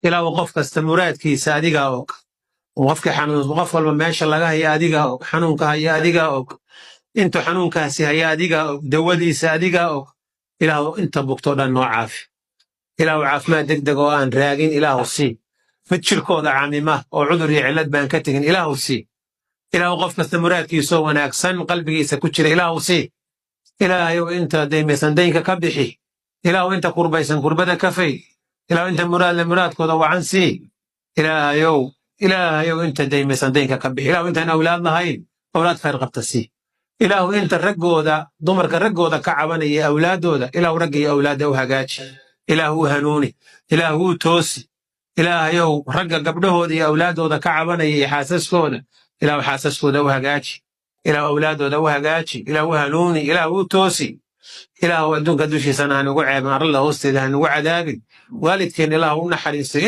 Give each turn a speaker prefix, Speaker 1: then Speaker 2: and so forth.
Speaker 1: ilaahu qof kasta muraadkiisa adigaa og qofka xanuun qof walba meesha laga haya adigaa og xanuunka haya adigaa og intu xanuunkaasi haya adigaa og dawadiisa adigaa og ilaahu inta bugtoo dhan noo caafi ilaahu caafimaad degdeg oo aan raagin ilaahu sii mid jirkooda caamima oo cudur iyo cillad baan ka tegin ilaahu sii ilaahu qof kasta muraadkiisoo wanaagsan qalbigiisa ku jira ilaahu sii ilaahayow inta daymaysan daynka ka bixi ilaahu inta kurbaysan kurbada ka fay ilaahu inta muraadle muraadkooda wacan sii ilaahayow inta daymaysan daynka ka bixi ilaahu intaan awlaad lahayn awlaad khayr qabta sii ilaahu inta raggooda dumarka raggooda ka cabanaya awlaadooda ilaahu ragga iyo awlaadda u hagaaji ilaahu u hanuuni ilaahu u toosi ilaahayow ragga gabdhahooda iyo awlaadooda ka cabanaya iyo xaasaskooda ilaahu xaasaskooda u hagaaji ilaahu awlaadooda u hagaaji ilaahu u hanuuni ilaahu u toosi ilaahu adduunka dushiisana hanugu ceebin arlada hoosteeda hanugu cadaabin waalidkeen ilaahu u naxariisto